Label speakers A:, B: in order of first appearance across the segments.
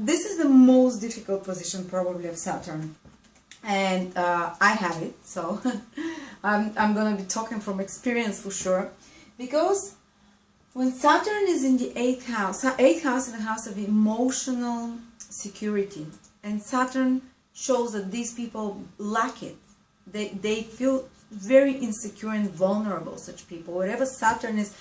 A: this is the most difficult position probably of Saturn, and I have it, so I'm gonna be talking from experience for sure, because when Saturn is in the 8th house, 8th house is the house of emotional security, and Saturn shows that these people lack it. They feel very insecure and vulnerable, such people. Whatever Saturn is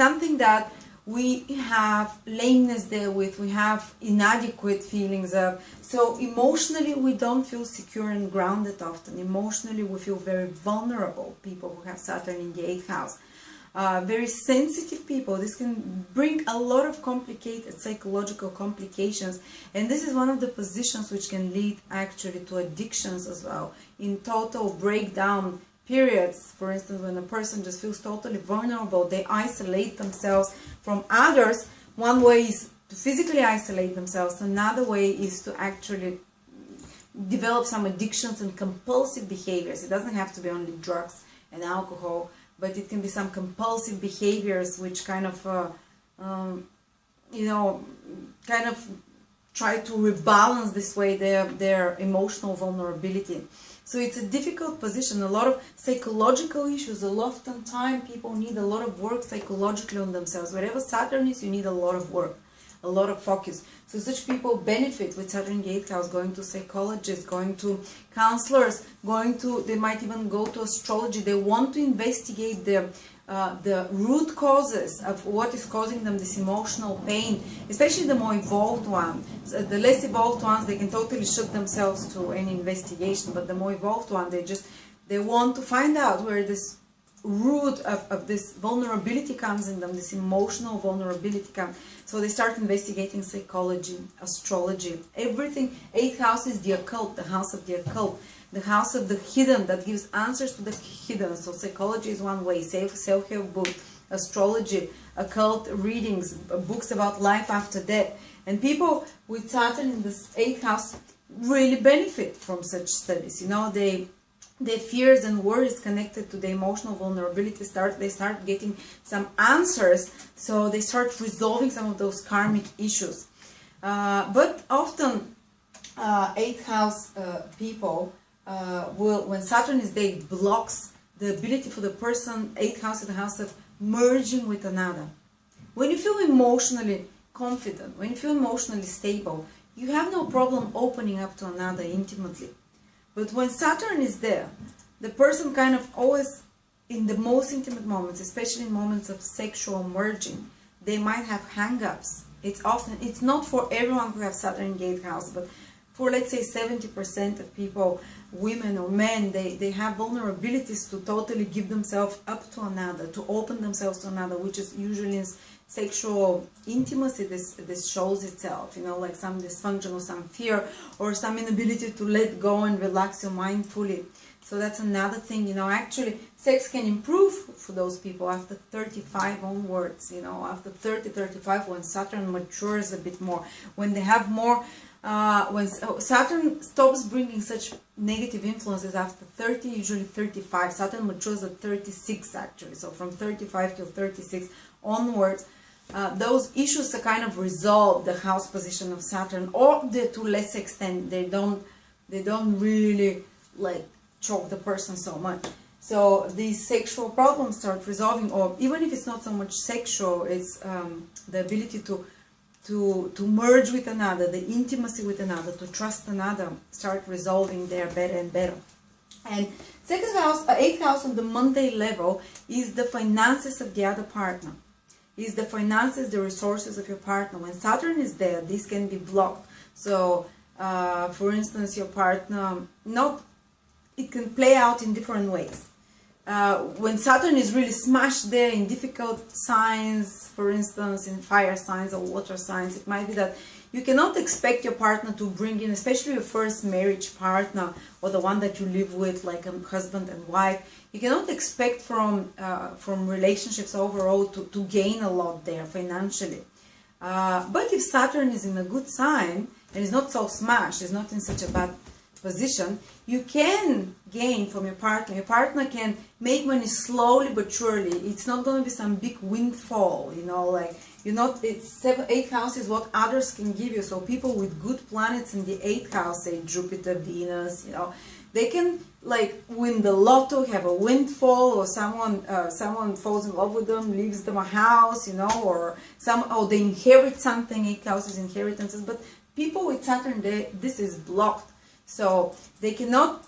A: something that we have lameness there with, we have inadequate feelings of. So emotionally we don't feel secure and grounded often. Emotionally we feel very vulnerable, people who have Saturn in the 8th house. Very sensitive people. This can bring a lot of complicated psychological complications, and this is one of the positions which can lead actually to addictions as well, in total breakdown periods. For instance, when a person just feels totally vulnerable, they isolate themselves from others. One way is to physically isolate themselves, another way is to actually develop some addictions and compulsive behaviors. It doesn't have to be only drugs and alcohol, but it can be some compulsive behaviors which kind of, kind of try to rebalance this way their emotional vulnerability. So it's a difficult position, a lot of psychological issues. A lot of time people need a lot of work psychologically on themselves. Wherever Saturn is, you need a lot of work, a lot of focus. So such people benefit with Saturn in the 8th house, going to psychologists, going to counselors, they might even go to astrology. They want to investigate the root causes of what is causing them this emotional pain, especially the more evolved ones. So the less evolved ones, they can totally shut themselves to any investigation, but the more evolved ones, they want to find out where this root of this vulnerability comes in them, this emotional vulnerability comes. So they start investigating psychology, astrology, everything. 8th house is the occult, the house of the occult, the house of the hidden, that gives answers to the hidden. So psychology is one way, self-help book, astrology, occult readings, books about life after death. And people with Saturn in this 8th house really benefit from such studies. You know, their fears and worries connected to the emotional vulnerability they start getting some answers, so they start resolving some of those karmic issues. But often 8th house people when Saturn is there, it blocks the ability for the person. 8th house is the house of merging with another. When you feel emotionally confident, when you feel emotionally stable, you have no problem opening up to another intimately. But when Saturn is there, the person kind of always, in the most intimate moments, especially in moments of sexual merging, they might have hang-ups. It's not for everyone who has Saturn in the 8th house, but for, let's say, 70% of people, women or men, they have vulnerabilities to totally give themselves up to another, to open themselves to another, which is usually in sexual intimacy. This shows itself, you know, like some dysfunction or some fear or some inability to let go and relax your mind fully. So that's another thing, you know. Actually, sex can improve for those people after 35 onwards, you know, after 30, 35, when Saturn matures a bit more, when they have more, when Saturn stops bringing such negative influences after 30, usually 35. Saturn matures at 36 actually, so from 35 to 36 onwards, those issues are kind of resolved, the house position of Saturn, or to less extent, they don't really like choke the person so much. So these sexual problems start resolving, or even if it's not so much sexual, it's the ability to merge with another, the intimacy with another, to trust another, start resolving there better and better. And 8th house on the Monday level is the finances of the other partner. Is the finances, the resources of your partner. When Saturn is there, this can be blocked. So, for instance, your partner, it can play out in different ways. When Saturn is really smashed there in difficult signs, for instance, in fire signs or water signs, it might be that you cannot expect your partner to bring in, especially your first marriage partner or the one that you live with, like a husband and wife. You cannot expect from relationships overall to gain a lot there financially. But if Saturn is in a good sign and is not so smashed, is not in such a bad position, you can gain from your partner. Your partner can make money slowly but surely. It's not going to be some big windfall, you know, like, you're not, it's 8th house is what others can give you. So people with good planets in the 8th house, say Jupiter, Venus, you know, they can like win the lotto, have a windfall, or someone falls in love with them, leaves them a house, you know, or they inherit something. 8th house is inheritances, but people with Saturn, this is blocked, so they cannot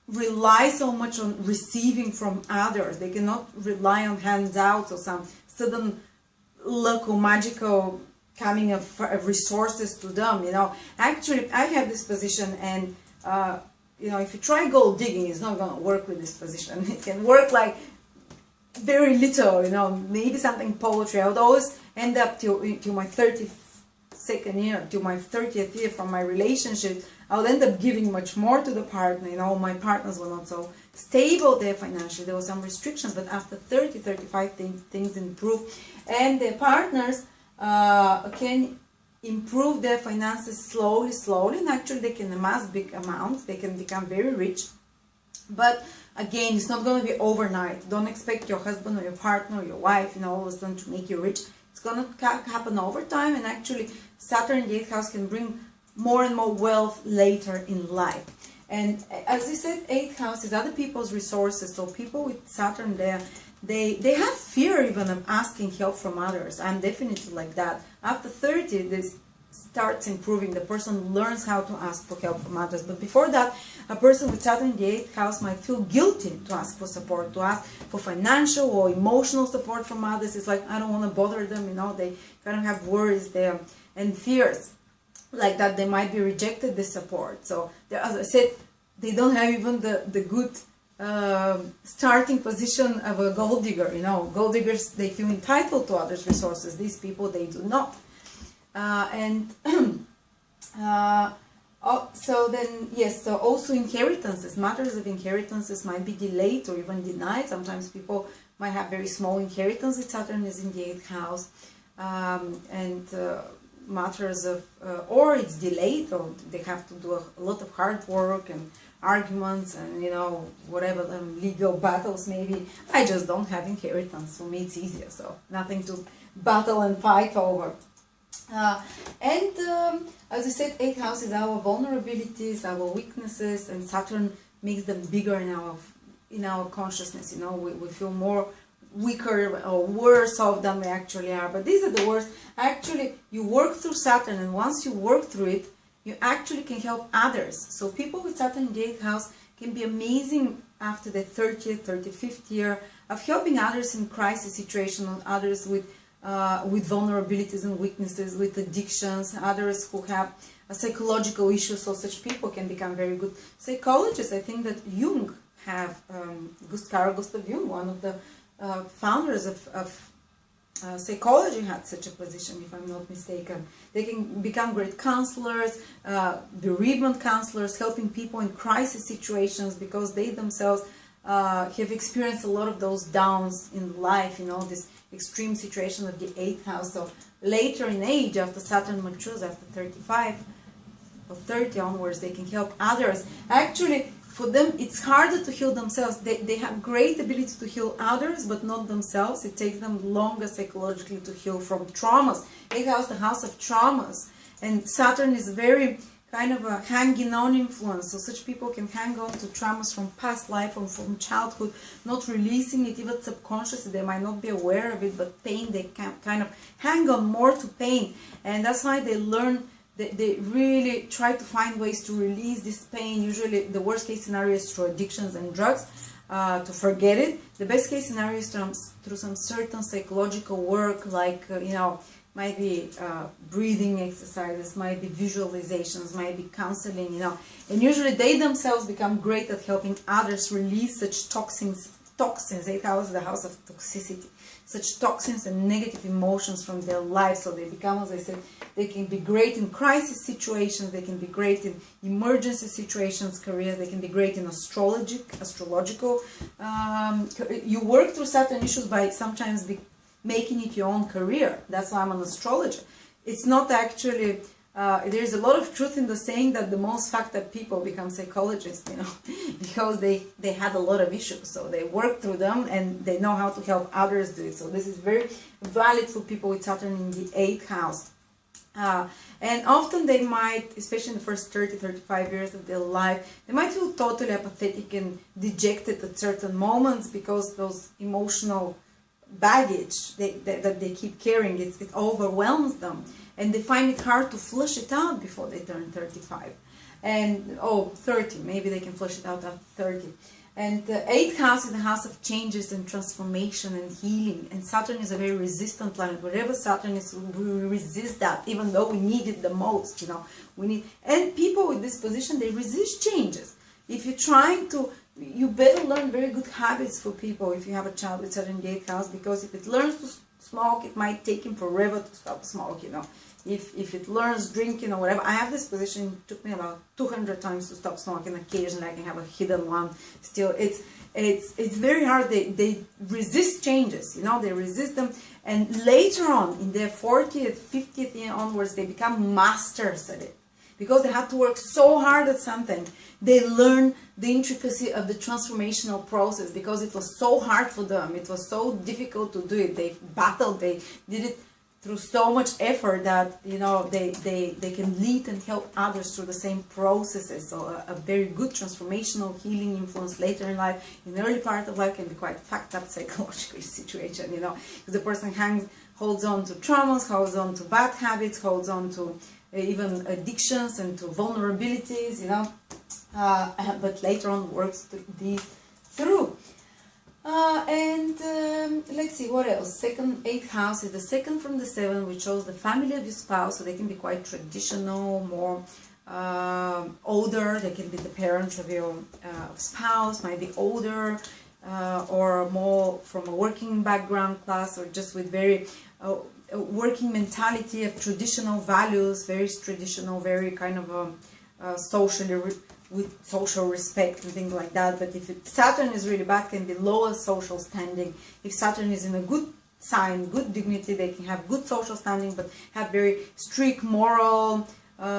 A: rely so much on receiving from others. They cannot rely on handouts or some sudden luck or magical coming of resources to them, you know. Actually, I have this position, and you know, if you try gold digging, it's not going to work with this position. It can work like very little, you know, maybe something poetry. I would always end up till my 32nd year, to my 30th year from my relationship, I would end up giving much more to the partner. You know, my partners were not so stable there financially. There were some restrictions, but after 30, 35, things improve. And their partners can improve their finances slowly, and actually they can amass big amounts. They can become very rich. But again, it's not going to be overnight. Don't expect your husband or your partner or your wife, you know, all of a sudden to make you rich. It's going to happen over time, and actually Saturn in the 8th house can bring more and more wealth later in life. And as I said, 8th house is other people's resources. So people with Saturn there, they have fear even of asking help from others. I'm definitely like that. After 30, this starts improving. The person learns how to ask for help from others. But before that, a person with Saturn in the 8th house might feel guilty to ask for support, to ask for financial or emotional support from others. It's like, I don't want to bother them, you know, they kind of have worries there and fears like that they might be rejected this support. So as I said, they don't have even the good starting position of a gold digger. You know, gold diggers, they feel entitled to others' resources. These people, they do not. So then, yes, so also inheritances, matters of inheritances might be delayed or even denied. Sometimes people might have very small inheritance with Saturn is in the 8th house, matters of, or it's delayed, or they have to do a lot of hard work and arguments and, you know, whatever, legal battles maybe. I just don't have inheritance. For me, it's easier, so nothing to battle and fight over. As I said, 8th house is our vulnerabilities, our weaknesses, and Saturn makes them bigger in our consciousness. You know, we feel more weaker or worse off than we actually are. But these are the worst. Actually, you work through Saturn, and once you work through it, you actually can help others. So people with Saturn in the 8th house can be amazing after the 30th, 35th year of helping others in crisis situations, others with vulnerabilities and weaknesses, with addictions, others who have psychological issues. So such people can become very good psychologists. I think that Jung Carl Gustav Jung, one of the founders of psychology, had such a position, if I'm not mistaken. They can become great counselors, bereavement counselors, helping people in crisis situations because they themselves have experienced a lot of those downs in life, you know, this extreme situation of the 8th house. So later in age, after Saturn matures, after 35 or 30 onwards, they can help others. Actually, for them, it's harder to heal themselves. They have great ability to heal others, but not themselves. It takes them longer psychologically to heal from traumas. 8th house, the house of traumas. And Saturn is very kind of a hanging on influence. So such people can hang on to traumas from past life or from childhood, not releasing it even subconsciously. They might not be aware of it, but pain, they can kind of hang on more to pain. And that's why they learn. They really try to find ways to release this pain. Usually the worst case scenario is through addictions and drugs, to forget it. The best case scenario is through some certain psychological work, like, you know, might be breathing exercises, might be visualizations, might be counseling, you know. And usually they themselves become great at helping others release such toxins. 8th house is the house of toxicity. Such toxins and negative emotions from their lives. So they become, as I said, they can be great in crisis situations, they can be great in emergency situations, careers, they can be great in astrological. You work through certain issues by sometimes making it your own career. That's why I'm an astrologer. It's not actually there's a lot of truth in the saying that the most fucked up people become psychologists, you know, because they had a lot of issues, so they work through them and they know how to help others do it. So this is very valid for people with Saturn in the 8th house. And often they might, especially in the first 35 years of their life, they might feel totally apathetic and dejected at certain moments because those emotional baggage that they keep carrying, it overwhelms them. And they find it hard to flush it out before they turn 35. And, 30, maybe they can flush it out at 30. And the 8th house is the house of changes and transformation and healing. And Saturn is a very resistant planet. Wherever Saturn is, we resist that, even though we need it the most, you know. And people with this position, they resist changes. If you're trying to, you better learn very good habits for people if you have a child with Saturn in the 8th house, because if it learns to smoke, it might take him forever to stop smoking, you know. If it learns drinking or whatever, I have this position, it took me about 200 times to stop smoking. Occasionally I can have a hidden one. Still, it's very hard. They resist changes, you know, they resist them. And later on, in their 40th, 50th year onwards, they become masters at it. Because they had to work so hard at something, they learn the intricacy of the transformational process, because it was so hard for them. It was so difficult to do it. They battled, they did it through so much effort that, you know, they can lead and help others through the same processes. So a very good transformational healing influence later in life. In the early part of life can be quite fucked up psychological situation, you know, because the person holds on to traumas, holds on to bad habits, holds on to even addictions and to vulnerabilities, you know, but later on works these through. Let's see what else. 8th house is the second from the 7th, which shows the family of your spouse. So they can be quite traditional, more older. They can be the parents of your spouse, might be older, or more from a working background class, or just with very working mentality of traditional values, very traditional, very kind of socially with social respect and things like that. But if Saturn is really bad, can be lower social standing. If Saturn is in a good sign, good dignity, they can have good social standing, but have very strict, moral,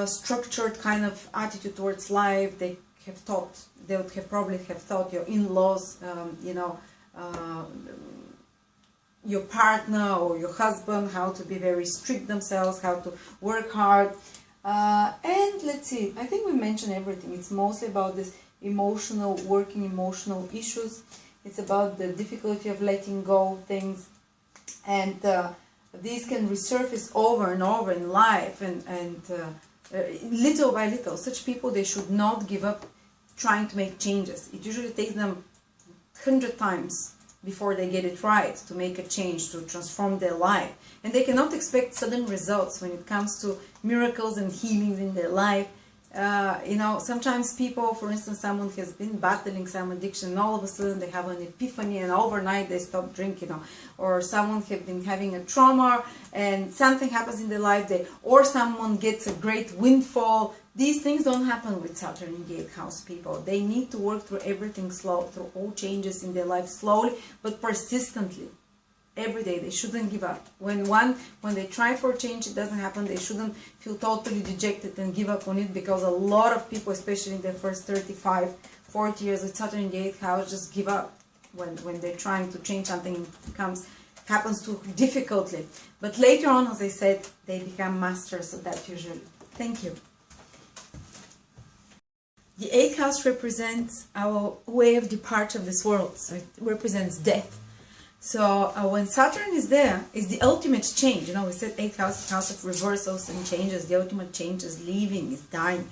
A: structured kind of attitude towards life. They would probably have taught your in-laws, you know, your partner or your husband how to be very strict themselves, how to work hard. And let's see, I think we mentioned everything. It's mostly about this emotional issues. It's about the difficulty of letting go of things, and these can resurface over and over in life, and little by little. Such people, they should not give up trying to make changes. It usually takes them 100 times before they get it right to make a change, to transform their life. And they cannot expect sudden results when it comes to miracles and healings in their life. You know, sometimes people, for instance, someone has been battling some addiction, and all of a sudden they have an epiphany and overnight they stop drinking, or someone has been having a trauma and something happens in their life, or someone gets a great windfall. These things don't happen with Saturn in the 8th house people. They need to work through everything through all changes in their life slowly but persistently. Every day. They shouldn't give up. When they try for change, it doesn't happen, they shouldn't feel totally dejected and give up on it, because a lot of people, especially in their first 35, 40 years with Saturn in the 8th house, just give up when they're trying to change something. It happens too difficultly. But later on, as I said, they become masters of that usually. Thank you. The 8th house represents our way of departure of this world. So it represents death. So when Saturn is there, it's the ultimate change. You know, we said 8th house is house of reversals and changes. The ultimate change is leaving, is dying.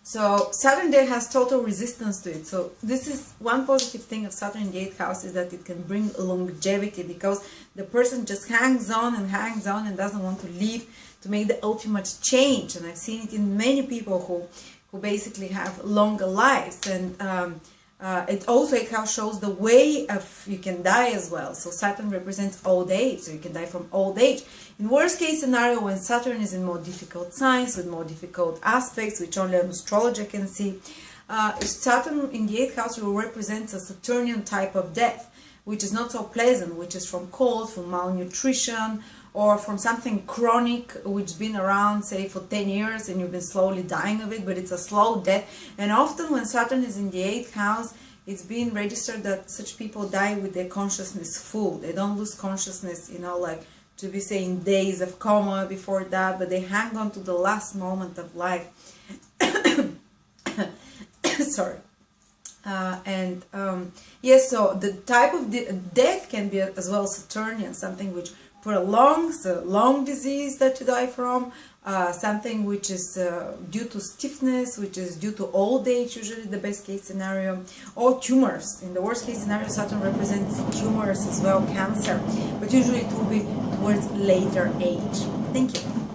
A: So Saturn there has total resistance to it. So this is one positive thing of Saturn in the 8th house, is that it can bring longevity, because the person just hangs on and doesn't want to leave to make the ultimate change. And I've seen it in many people who basically have longer lives. And it also shows the way of you can die as well. So Saturn represents old age, so you can die from old age. In worst case scenario, when Saturn is in more difficult signs with more difficult aspects, which only an astrologer can see, Saturn in the 8th house will represent a Saturnian type of death, which is not so pleasant, which is from cold, from malnutrition, or from something chronic which been around, say, for 10 years and you've been slowly dying of it, but it's a slow death. And often when Saturn is in the 8th house, it's been registered that such people die with their consciousness full. They don't lose consciousness, you know, like to be saying days of coma before that, but they hang on to the last moment of life. Sorry. Yes, so the type of death can be as well Saturnian, something which prolongs a long disease that you die from, something which is due to stiffness, which is due to old age, usually the best case scenario, or tumors. In the worst case scenario, Saturn represents tumors as well, cancer, but usually it will be towards later age. Thank you.